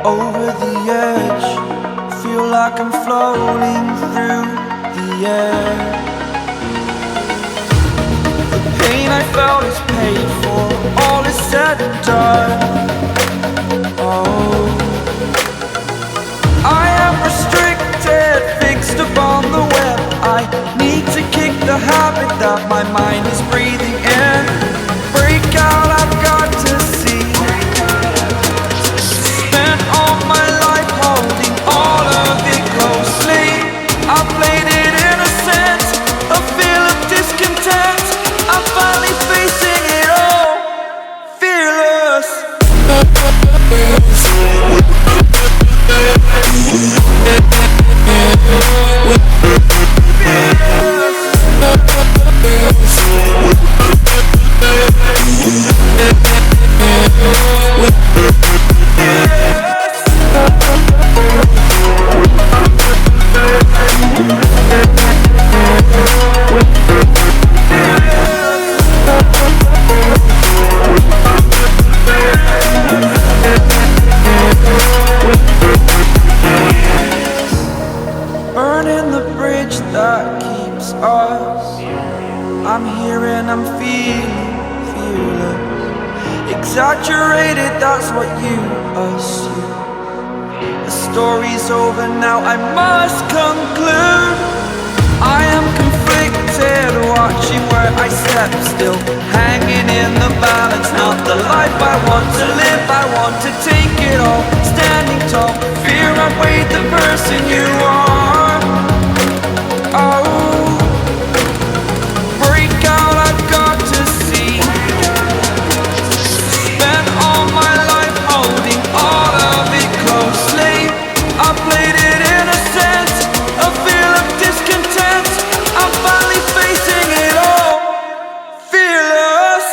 over the edge. Feel like I'm floating through the air. The pain I felt is paid for, all is said and done. Oh, I am restricted, fixed upon the web. I need to kick the habit that my mind is breathing in. Break out, I've got to see. Spent all my life holding all of it closely. I played it innocent, a feel of discontent. I'm finally facing it all, fearless. Burning the bridge that keeps us. I'm here and I'm feeling fearless. Exaggerated, that's what you assume. The story's over now, I must conclude. I am conflicted, watching where I step still, hanging in the balance. Not the life I want to live, I want to take it all. Standing tall, fear I weighed the person you are. Oh, break out, I've got to see. Spent all my life holding all of it closely. I played it innocent, a feel of discontent. I'm finally facing it all, fearless.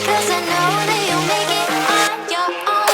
Cause I know that you'll make it on your own.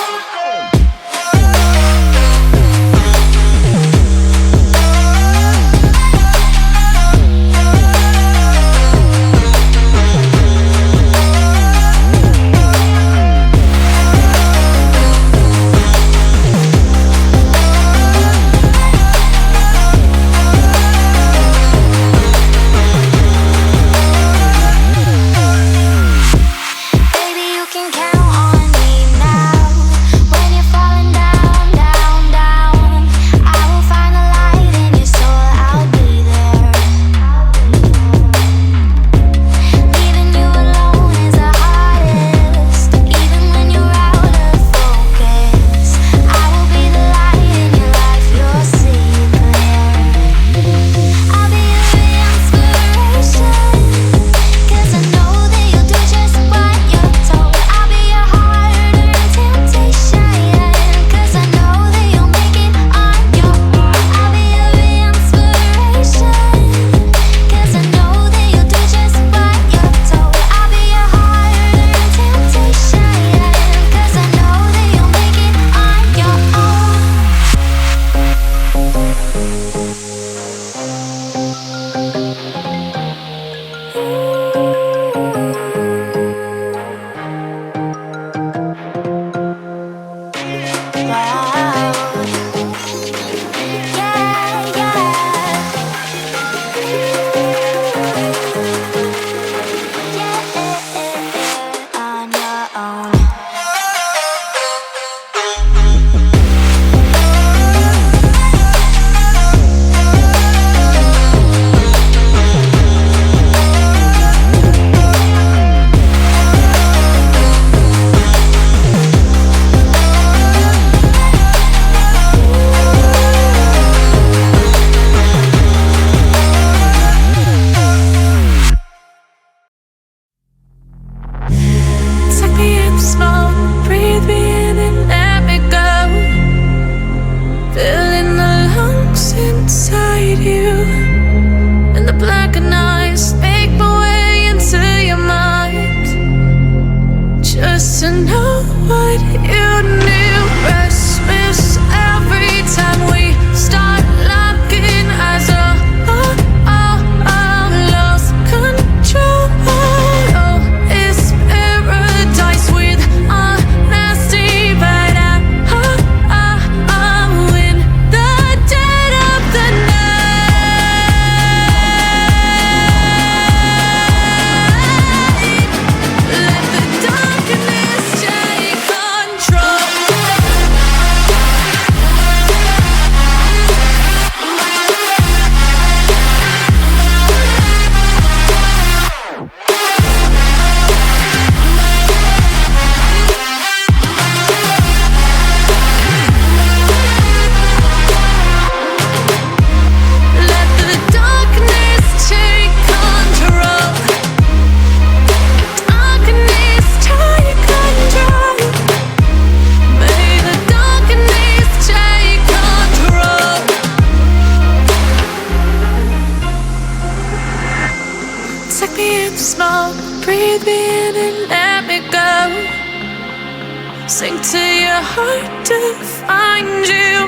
Sing to your heart to find you.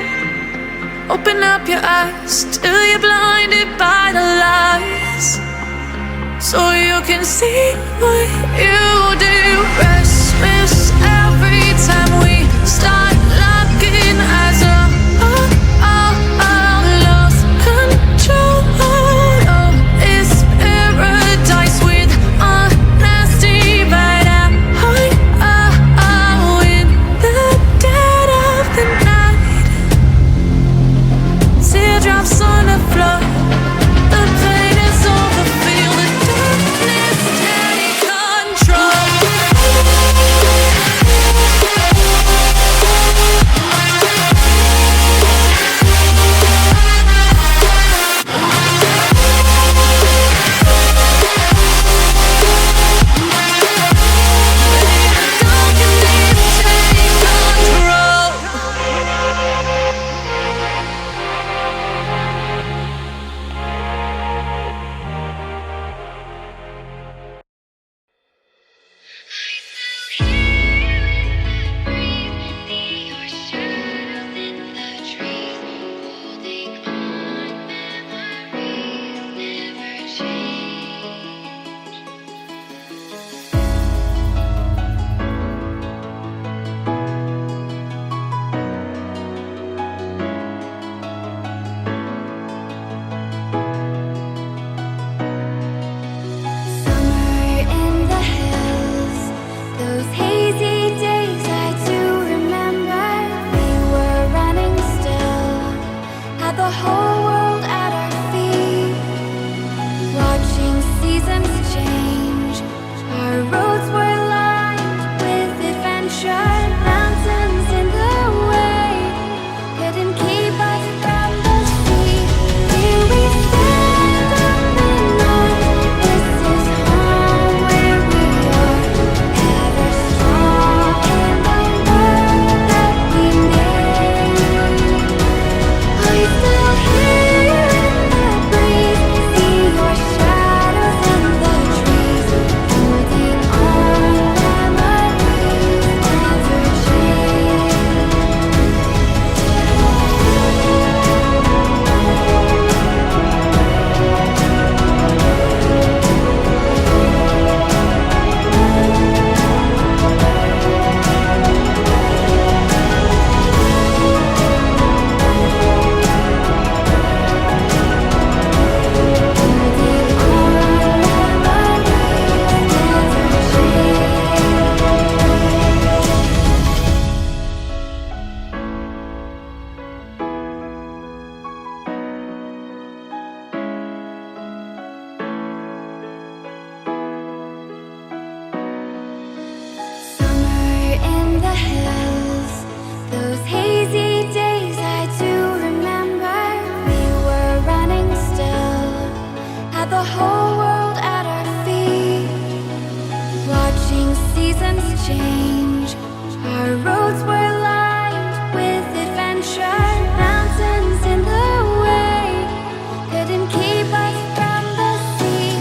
Open up your eyes till you're blinded by the lies, so you can see what you do. Restless every time we start locking eyes up. Lost control. Oh, it's paradise with honesty, but I'm in the dead of the night. Teardrops on the floor. The pain is over. Feel the darkness take control. tried, mountains in the way couldn't keep us from the sea.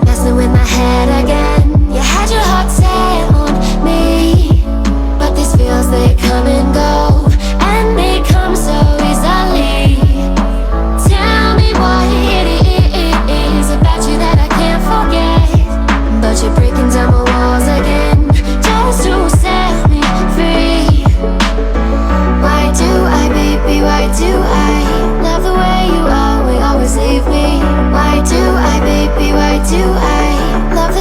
Messing with my head again. You had your heart set on me, but these feels, they come and go, and they come so easily. Tell me what it is about you that I can't forget, but you're breaking down my walls again just to set me free. Why do I, baby, why do I love the way you always leave me? Why do I, baby, why do I love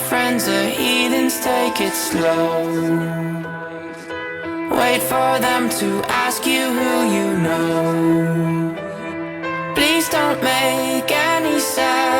friends are heathens, take it slow. Wait for them to ask you who you know. Please don't make any sense.